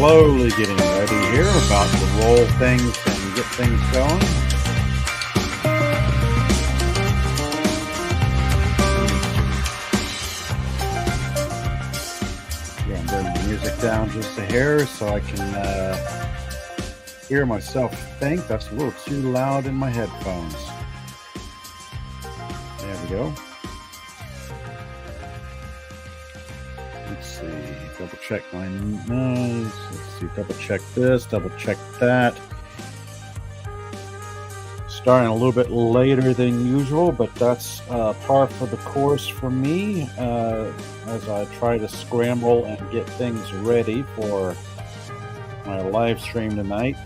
slowly getting ready here, about to roll things and get things going. Yeah, I'm bringing the music down just a hair so I can hear myself think. That's a little too loud in my headphones. There we go. Let's see, double check my nose. Let's see, double check this, double check that. Starting a little bit later than usual, but that's par for the course for me as I try to scramble and get things ready for my live stream tonight.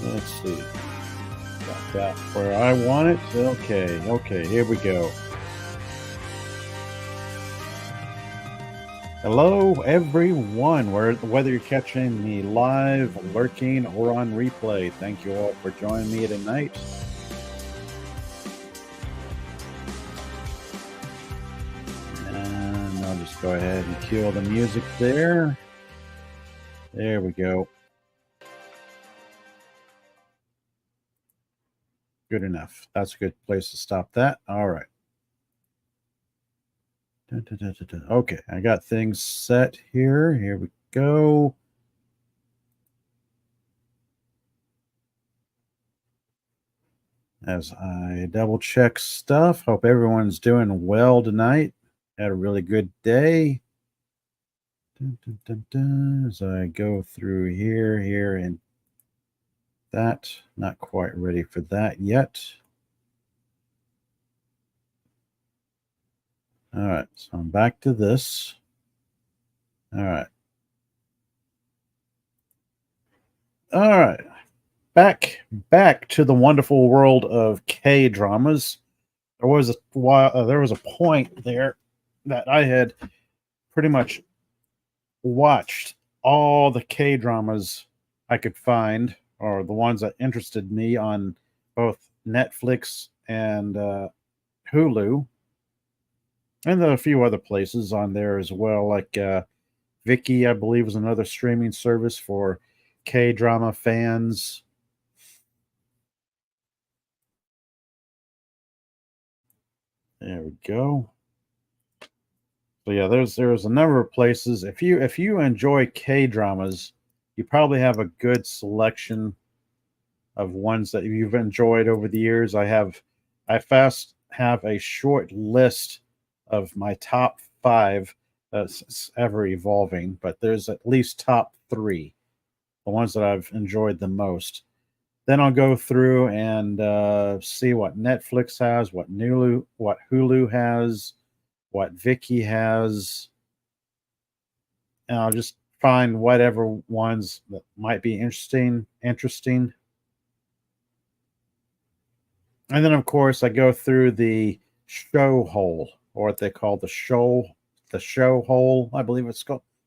Let's see. Got that where I want it. Okay, here we go. Hello, everyone. Whether you're catching me live, lurking, or on replay, thank you all for joining me tonight. And I'll just go ahead and cue the music there. There we go. Good enough. That's a good place to stop that. All right. Okay, I got things set here. Here we go. As I double check stuff, hope everyone's doing well tonight. Had a really good day. As I go through here, and that. Not quite ready for that yet. All right, so I'm back to this. All right. Back to the wonderful world of K-dramas. There was a point there that I had pretty much watched all the K-dramas I could find, or the ones that interested me, on both Netflix and Hulu. And there are a few other places on there as well, like Viki, I believe, is another streaming service for K-drama fans. There we go. So yeah, there's a number of places. If you enjoy K-dramas, you probably have a good selection of ones that you've enjoyed over the years. I have a short list of my top 5 that's ever evolving, but there's at least top 3, the ones that I've enjoyed the most. Then I'll go through and see what Netflix has, what Hulu has, what Viki has, and I'll just find whatever ones that might be interesting. And then, of course, I go through the show hole, or what they call the show hole, I believe it's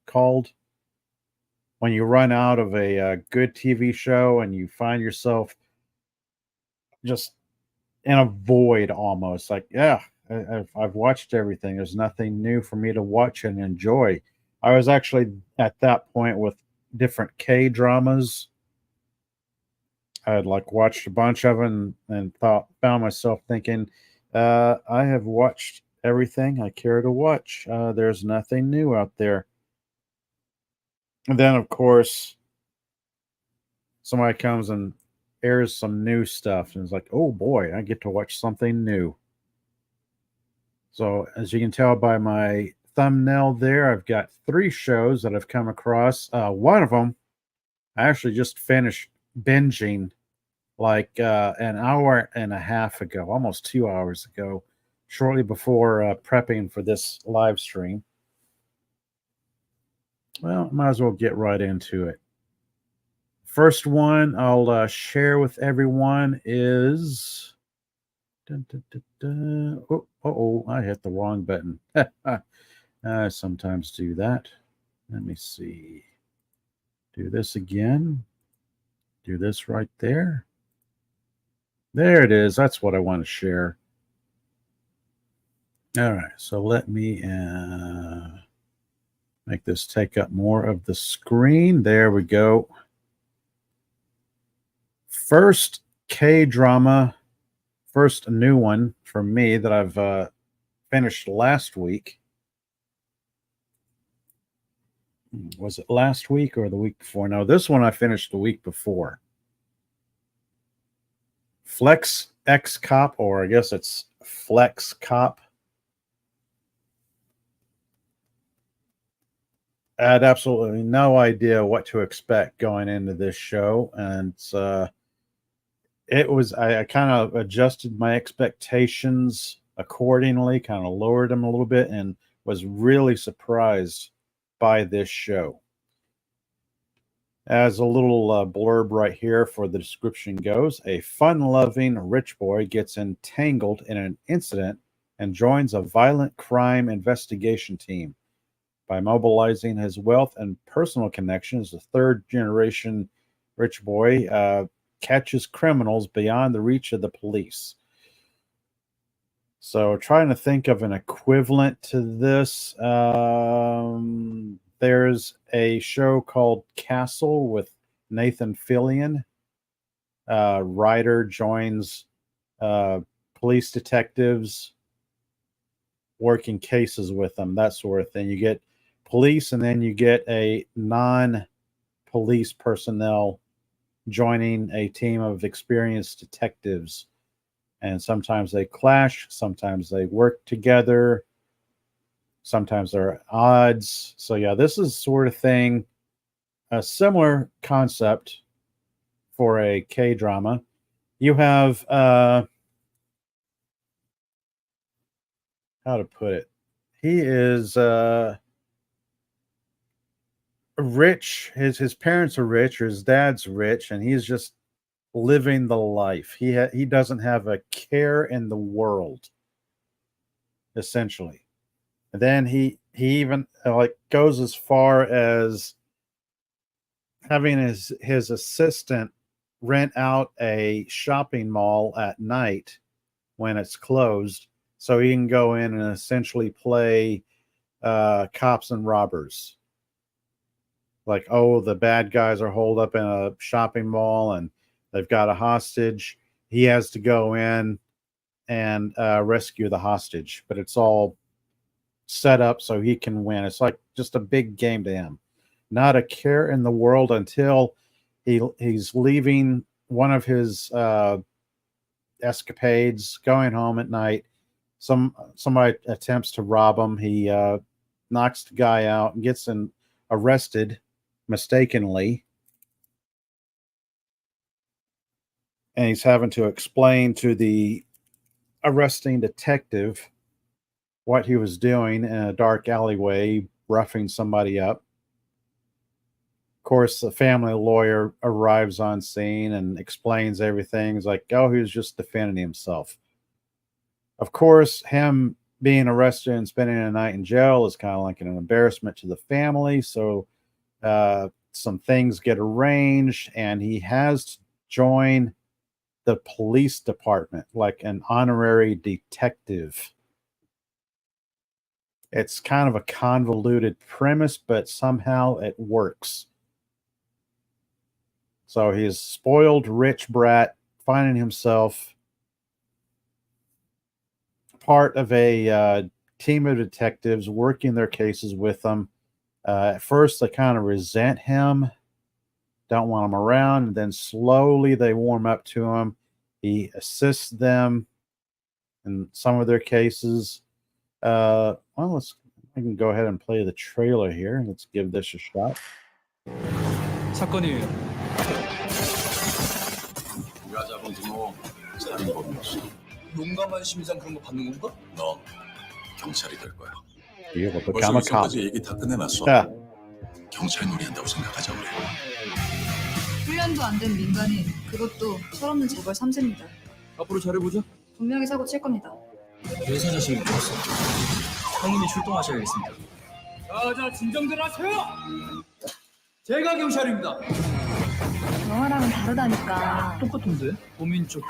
called. When you run out of a good TV show and you find yourself just in a void almost. Like, yeah, I've watched everything. There's nothing new for me to watch and enjoy. I was actually at that point with different K-dramas. I had watched a bunch of them and found myself thinking, I have watched everything I care to watch. There's nothing new out there. And then, of course, somebody comes and airs some new stuff, and it's like, oh boy, I get to watch something new. So, as you can tell by my thumbnail there, I've got 3 shows that I've come across. One of them, I actually just finished binging an hour and a half ago, almost 2 hours ago, shortly before prepping for this live stream. Well, might as well get right into it. First one I'll share with everyone is... Oh, I hit the wrong button. I sometimes do that. Let me see. Do this again. Do this right there. There it is. That's what I want to share. All right, so let me make this take up more of the screen. There we go. First K-drama, first new one for me that I've finished last week. Was it last week or the week before? No, this one I finished the week before. Flex X Cop, or I guess it's Flex Cop. I had absolutely no idea what to expect going into this show, and I kind of adjusted my expectations accordingly, kind of lowered them a little bit, and was really surprised by this show. As a little blurb right here for the description goes, a fun-loving rich boy gets entangled in an incident and joins a violent crime investigation team. By mobilizing his wealth and personal connections, the third-generation rich boy catches criminals beyond the reach of the police. So trying to think of an equivalent to this, there's a show called Castle with Nathan Fillion. Ryder joins police detectives working cases with them, that sort of thing. You get police, and then you get a non-police personnel joining a team of experienced detectives. And sometimes they clash, sometimes they work together, sometimes there are odds. So yeah, this is sort of thing, a similar concept for a K-drama. You have how to put it? He is rich. His parents are rich, or his dad's rich, and he's just living the life. He doesn't have a care in the world, essentially. And then he even like goes as far as having his assistant rent out a shopping mall at night when it's closed, so he can go in and essentially play cops and robbers. Like, oh, the bad guys are holed up in a shopping mall and they've got a hostage. He has to go in and rescue the hostage, but it's all set up so he can win. It's like just a big game to him. Not a care in the world until he's leaving one of his escapades, going home at night. Somebody attempts to rob him. He knocks the guy out and gets arrested mistakenly, and he's having to explain to the arresting detective what he was doing in a dark alleyway, roughing somebody up. Of course, the family lawyer arrives on scene and explains everything. He's like, oh, he was just defending himself. Of course, him being arrested and spending a night in jail is kind of like an embarrassment to the family. So some things get arranged, and he has to join the police department like an honorary detective. It's kind of a convoluted premise, but somehow it works. So he's spoiled rich brat finding himself part of a team of detectives working their cases with them. At first, they kind of resent him, don't want him around, and then slowly they warm up to him. He assists them in some of their cases. Well, I can go ahead and play the trailer here. Let's give this a shot. 사건이에요. 네가 잡은 등호 살인범이었어. 용감한 심장 그런 거 받는 건가? 너 경찰이 될 거야. Be able to 벌써 become a cop. 여기서까지 얘기 다 끝내놨어. Yeah. 경찰 놀이한다고 생각하자 우리. 훈련도 안 된 민간인, 그것도 철없는 재벌 3세입니다. 앞으로 잘해보자. 분명히 사고 칠 겁니다. 회사 자식이 죽었어. 형님이 출동하셔야겠습니다. 자, 진정들 하세요! 제가 경찰입니다. 영화랑은 다르다니까. 똑같은데? 범인 쫓고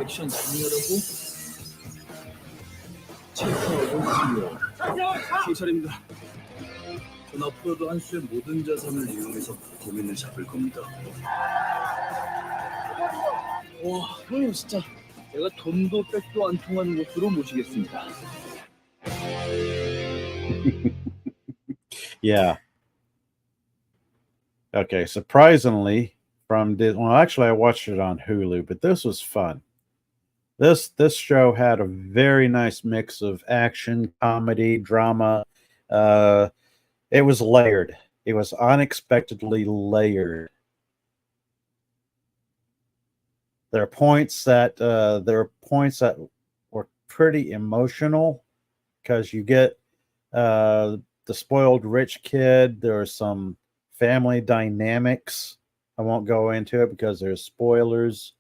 액션 장렬하고 경찰입니다. 전 앞으로도 한수의 모든 자산을 이용해서 범인을 잡을 겁니다. 와, 형님 진짜 제가 돈도 백도 안 통하는 곳으로 모시겠습니다. Yeah. Okay. Surprisingly, from this, well, actually, I watched it on Hulu, but this was fun. This show had a very nice mix of action, comedy, drama. It was layered. It was unexpectedly layered. There are points that were pretty emotional because you get the spoiled rich kid. There are some family dynamics. I won't go into it because there's spoilers.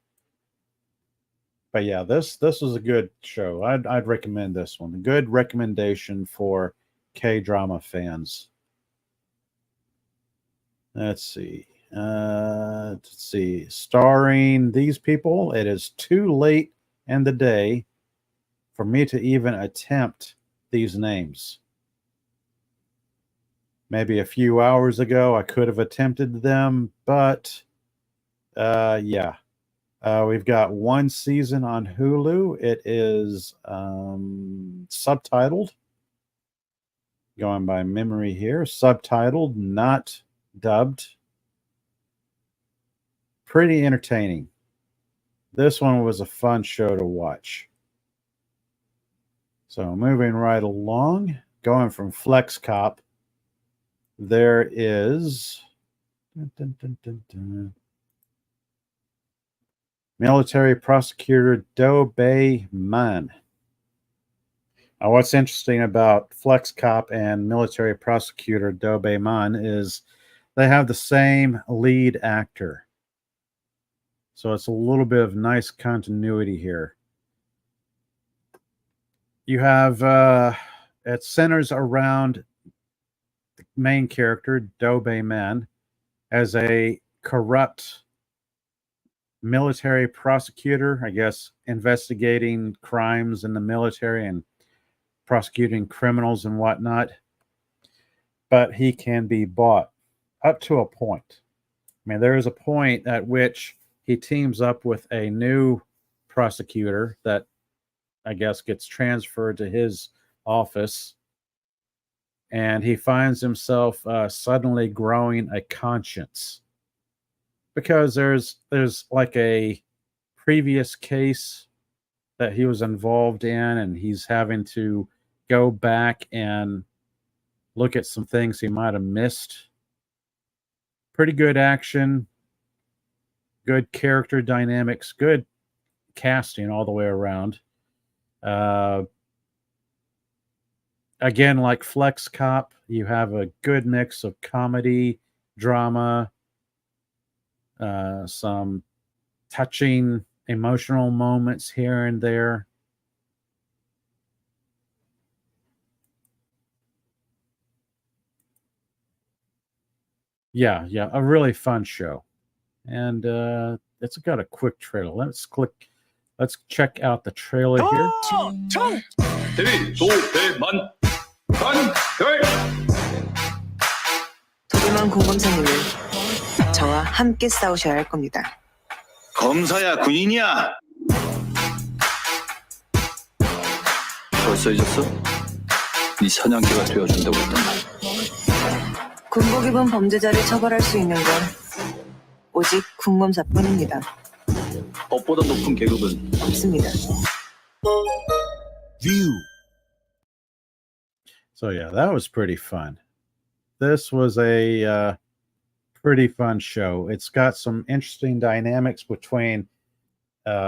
But yeah, this was a good show. I'd recommend this one. A good recommendation for K-drama fans. Let's see. Starring these people, it is too late in the day for me to even attempt these names. Maybe a few hours ago I could have attempted them, but yeah. We've got one season on Hulu. It is subtitled. Going by memory here. Subtitled, not dubbed. Pretty entertaining. This one was a fun show to watch. So moving right along, going from Flex Cop, there is Military Prosecutor Do Bae Man. Now, what's interesting about Flex Cop and Military Prosecutor Do Bae Man is they have the same lead actor. So it's a little bit of nice continuity here. You have it centers around the main character, Do Bae Man, as a corrupt military prosecutor, I guess, investigating crimes in the military and prosecuting criminals and whatnot. But he can be bought up to a point. I mean, there is a point at which he teams up with a new prosecutor that I guess gets transferred to his office, and he finds himself suddenly growing a conscience because there's like a previous case that he was involved in, and he's having to go back and look at some things he might have missed. Pretty good action, good character dynamics, good casting all the way around. Again, like Flex Cop, you have a good mix of comedy, drama, some touching emotional moments here and there. Yeah, a really fun show. And it's got a quick trailer. Let's check out the trailer here. 대위 도배만 단결. 도대만 공검사님은 저와 함께 싸우셔야 할 겁니다. 검사야 군인이야. 벌써 잊었어? 네 사냥개가 되어준다고 했단 말. 군복 입은 범죄자를 처벌할 수 있는 건 오직 군검사뿐입니다. 법보다 높은 계급은 없습니다. So yeah, that was pretty fun. This was a pretty fun show. It's got some interesting dynamics between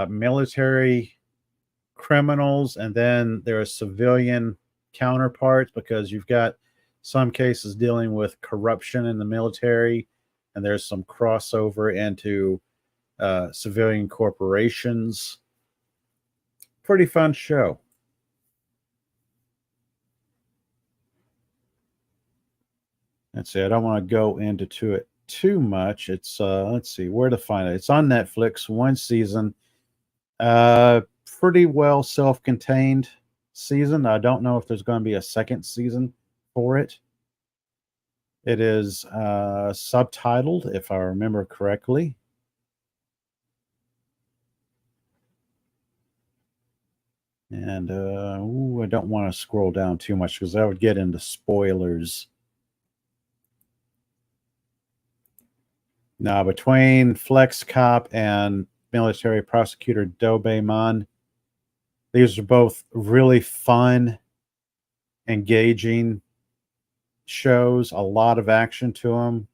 military criminals and then their civilian counterparts, because you've got some cases dealing with corruption in the military, and there's some crossover into civilian corporations. Pretty fun show. Let's see. I don't want to go into it too much. It's let's see where to find it. It's on Netflix, one season. Pretty well self-contained. season. I don't know if there's going to be a second season for it. It is subtitled, if I remember correctly. And I don't want to scroll down too much because I would get into spoilers. Now, between Flex Cop and military prosecutor Doberman, these are both really fun, engaging shows. A lot of action to them.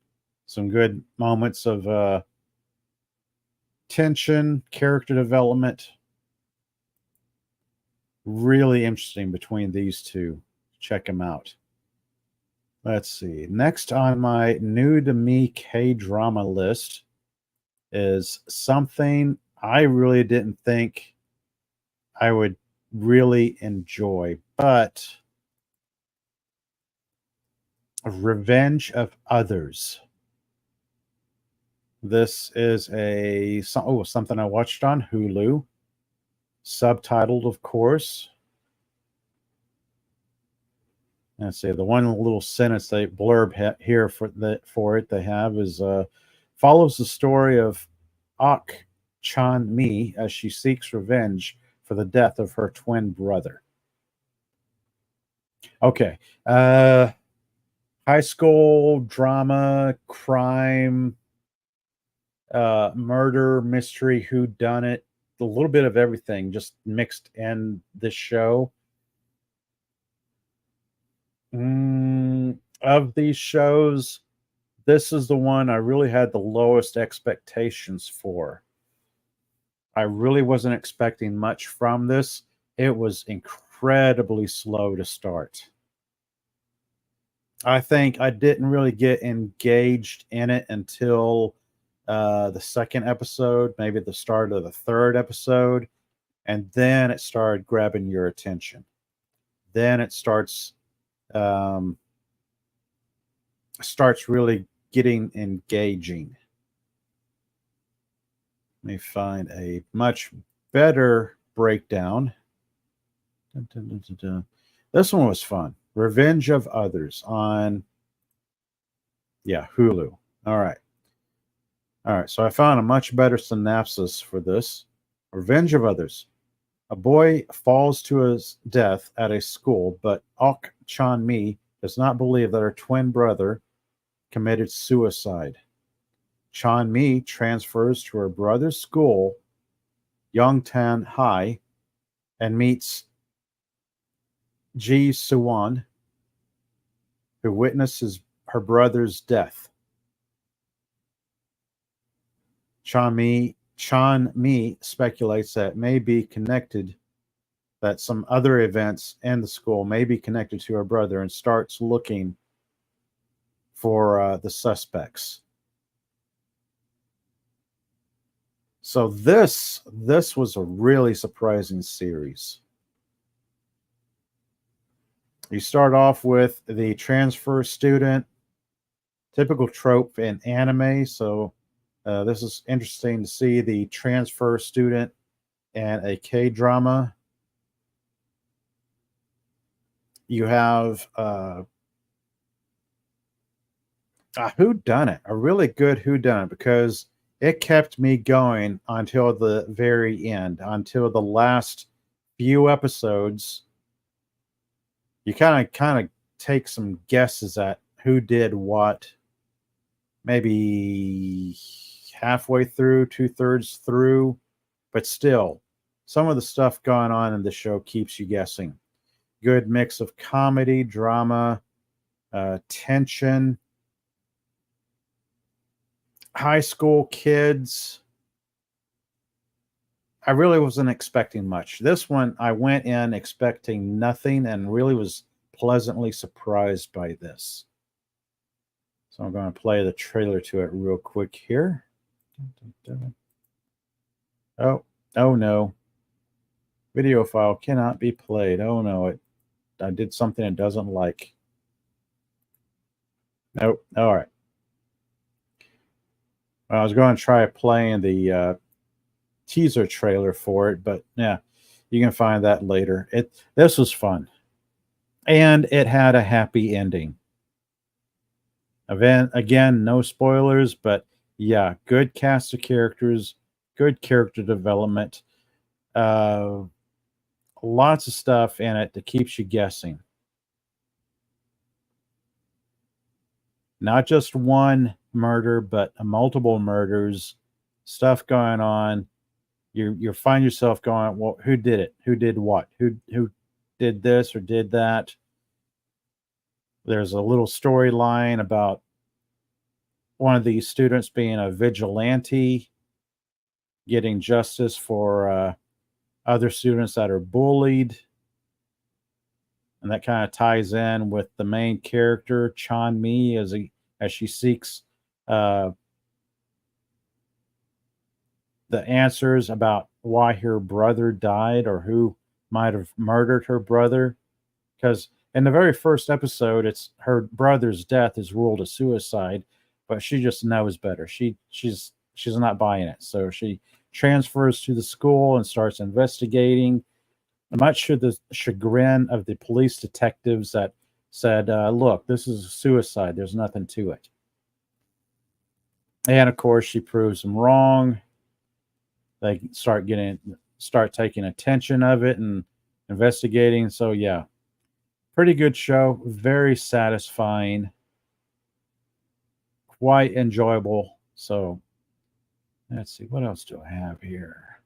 Some good moments of tension, character development. Really interesting between these two. Check them out. Let's see. Next on my new to me K-drama list is something I really didn't think I would really enjoy, but Revenge of Others. This is something I watched on Hulu. Subtitled, of course. Let's see. The one little sentence they blurb here for it they have is follows the story of Ok Chan-mi as she seeks revenge for the death of her twin brother. Okay. High school drama, crime, murder, mystery, whodunit. A little bit of everything just mixed in this show. Of these shows, this is the one I really had the lowest expectations for. I really wasn't expecting much from this. It was incredibly slow to start. I think I didn't really get engaged in it until the second episode, maybe the start of the third episode, and then it started grabbing your attention. Then it starts really getting engaging. Let me find a much better breakdown. Dun, dun, dun, dun, dun. This one was fun. Revenge of Others on Hulu. All right. So I found a much better synopsis for this. Revenge of Others. A boy falls to his death at a school, but Ok Chan-mi does not believe that her twin brother committed suicide. Chan-mi transfers to her brother's school, Yongtan High, and meets Ji Suwon, who witnesses her brother's death. Chan-mi speculates that it may be connected, that some other events in the school may be connected to her brother, and starts looking for the suspects. So this was a really surprising series. You start off with the transfer student, typical trope in anime. So this is interesting to see the transfer student and a K-drama. You have a whodunit, a really good whodunit, because it kept me going until the very end, until the last few episodes. You kind of take some guesses at who did what, maybe halfway through, 2/3 through, but still, some of the stuff going on in the show keeps you guessing. Good mix of comedy, drama, tension, high school kids. I really wasn't expecting much. This one, I went in expecting nothing and really was pleasantly surprised by this. So I'm going to play the trailer to it real quick here. Oh no. Video file cannot be played. Oh no, I did something it doesn't like. Nope. All right. I was going to try playing the teaser trailer for it, but yeah, You can find that later. This was fun, and it had a happy ending. Event again, no spoilers, but yeah, good cast of characters, good character development, uh, lots of stuff in it that keeps you guessing. Not just one murder, but multiple murders, stuff going on. You find yourself going, well, who did it? Who did what? Who did this or did that? There's a little storyline about one of these students being a vigilante, getting justice for other students that are bullied. And that kind of ties in with the main character, Chan Mi, as she seeks uh, the answers about why her brother died or who might have murdered her brother. Because in the very first episode, it's her brother's death is ruled a suicide, but she just knows better. She's not buying it, so she transfers to the school and starts investigating, much to the chagrin of the police detectives that said, "Look, this is a suicide. There's nothing to it." And of course, she proves them wrong. They start taking attention of it and investigating. So yeah, pretty good show, very satisfying, quite enjoyable. So let's see, what else do I have here?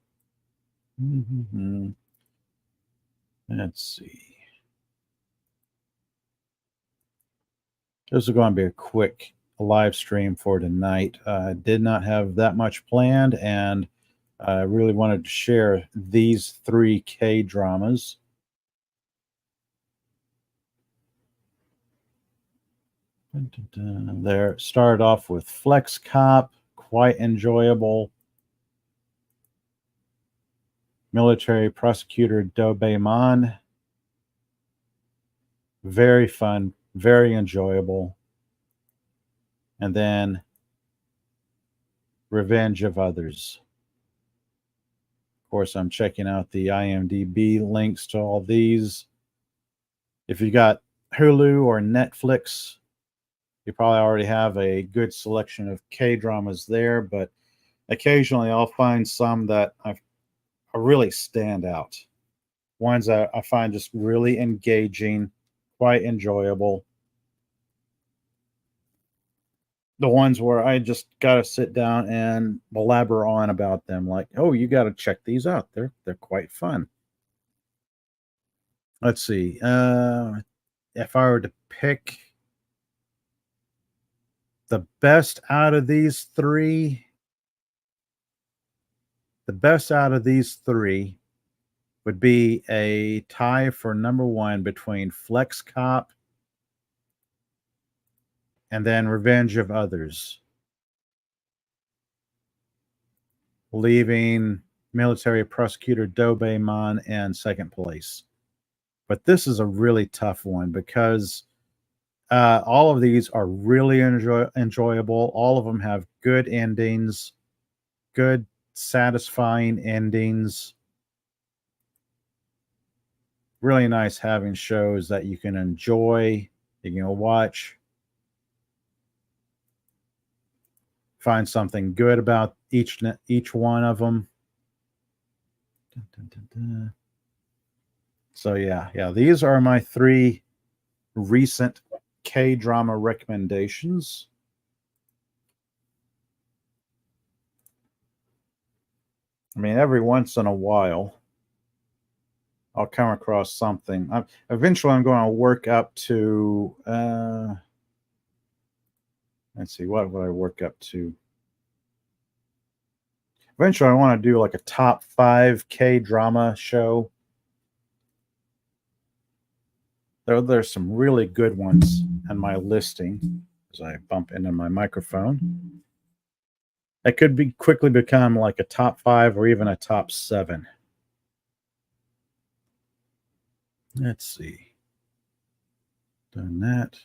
Let's see. This is going to be a quick live stream for tonight. Did not have that much planned, and I really wanted to share these 3 K-dramas. There, started off with Flex Cop, quite enjoyable. Military Prosecutor Do Man, very fun, very enjoyable. And then Revenge of Others. Of course, I'm checking out the IMDb links to all these. If you got Hulu or Netflix, you probably already have a good selection of K-dramas there, but occasionally I'll find some that I really stand out. Ones that I find just really engaging, quite enjoyable. The ones where I just got to sit down and blabber on about them, like, oh, you got to check these out. They're quite fun. Let's see. If I were to pick the best out of these three, would be a tie for number 1 between Flex Cop and then Revenge of Others, leaving Military Prosecutor Do Man in second place. But this is a really tough one because all of these are really enjoyable. All of them have good endings, good, satisfying endings. Really nice having shows that you can enjoy, you can watch, find something good about each one of them. So yeah, these are my 3 recent K-drama recommendations. I mean, every once in a while, I'll come across something. Eventually, I'm going to work up to. Let's see, what would I work up to? Eventually, I want to do like a top 5 K-drama show. There's some really good ones in my listing as I bump into my microphone. It could quickly become like a top 5 or even a top 7. Let's see. Done that.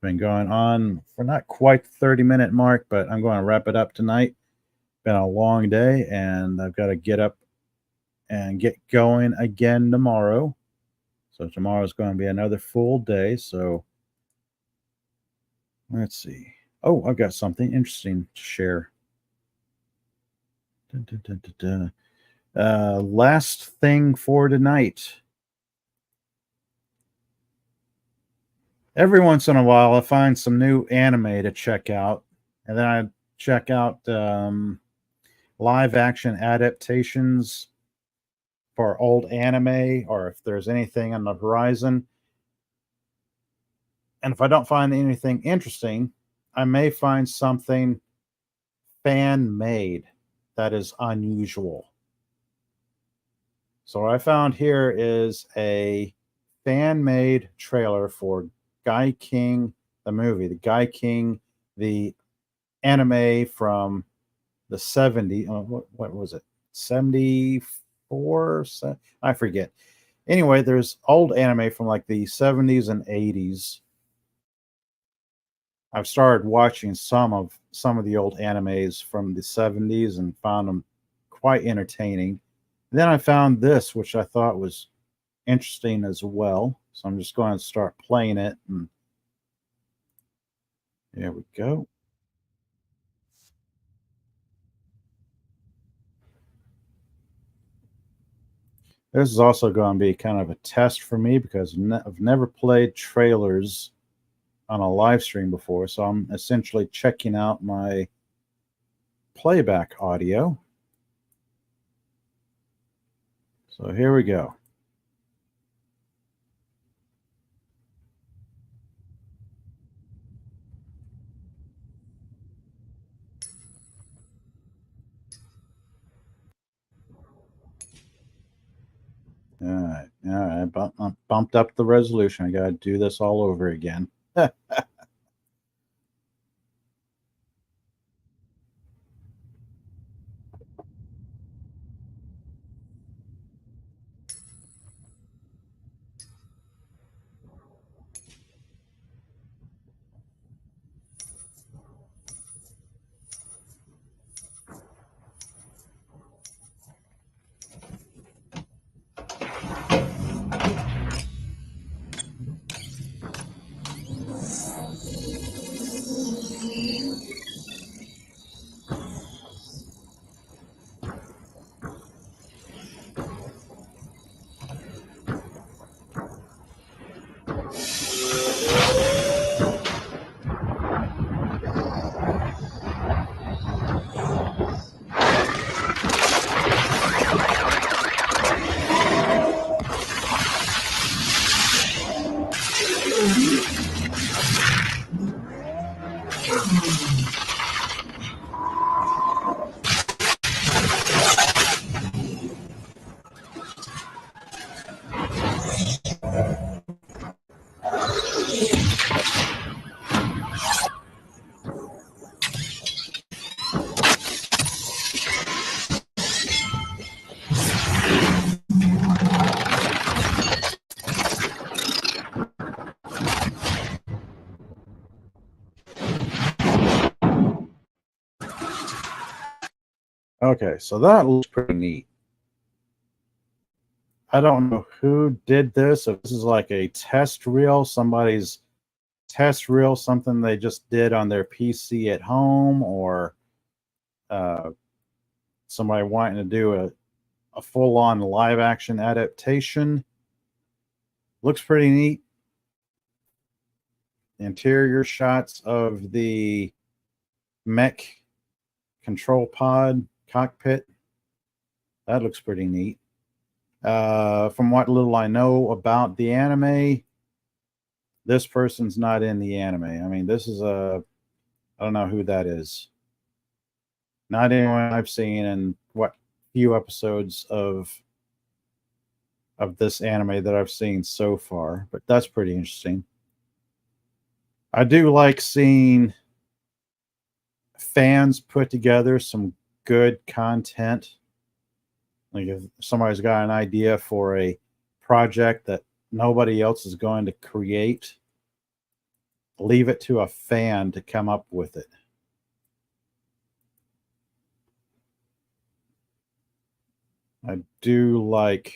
Been going on for not quite the 30-minute mark, but I'm going to wrap it up tonight. Been a long day, and I've got to get up and get going again tomorrow. So tomorrow is going to be another full day. So let's see. Oh, I've got something interesting to share. Dun, dun, dun, dun, dun. Last thing for tonight. Every once in a while, I find some new anime to check out, and then I check out live action adaptations for old anime, or if there's anything on the horizon. And if I don't find anything interesting, I may find something fan made that is unusual. So what I found here is a fan made trailer for Guy King, the movie, the Guy King, the anime from the 70s. What was it? 74? I forget. Anyway, there's old anime from like the 70s and 80s. I've started watching some of the old animes from the 70s and found them quite entertaining. Then I found this, which I thought was interesting as well. So I'm just going to start playing it. And there we go. This is also going to be kind of a test for me because I've never played trailers on a live stream before. So I'm essentially checking out my playback audio. So here we go. All right. Bumped up the resolution. I got to do this all over again. Okay, so that looks pretty neat. I don't know who did this. If this is like a test reel, somebody's test reel, something they just did on their PC at home, or somebody wanting to do a full-on live action adaptation. Looks pretty neat. Interior shots of the mech control pod cockpit. That looks pretty neat. From what little I know about the anime, this person's not in the anime. I mean, this is I don't know who that is. Not anyone I've seen in what few episodes of this anime that I've seen so far, but that's pretty interesting. I do like seeing fans put together some good content. Like if somebody's got an idea for a project that nobody else is going to create, leave it to a fan to come up with it. I do like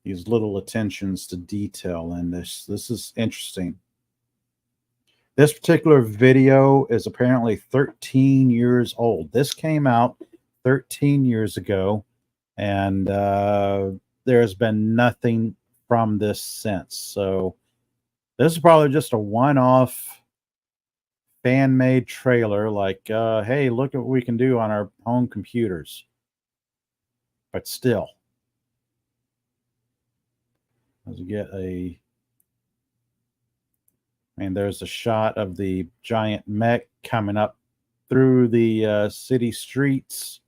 these little attentions to detail in this. This is interesting. This particular video is apparently 13 years old. This came out 13 years ago, and there's been nothing from this since. So this is probably just a one-off fan-made trailer, like, hey, look at what we can do on our home computers. But still, as we get and there's a shot of the giant mech coming up through the city streets.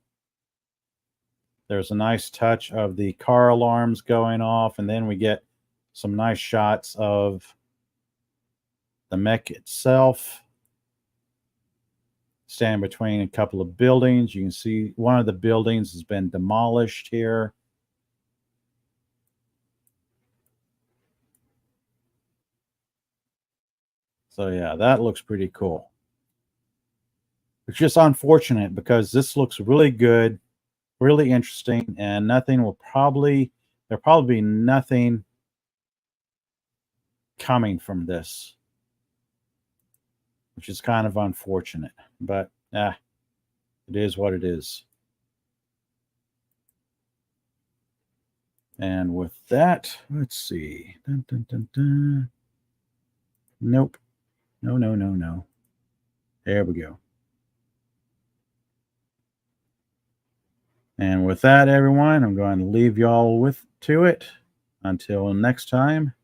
There's a nice touch of the car alarms going off, and then we get some nice shots of the mech itself standing between a couple of buildings. You can see one of the buildings has been demolished here. So yeah, that looks pretty cool. It's just unfortunate because this looks really good, really interesting, and there'll probably be nothing coming from this, which is kind of unfortunate, but it is what it is. And with that, let's see. Dun, dun, dun, dun. Nope. No. There we go. And with that, everyone, I'm going to leave y'all to it. Until next time,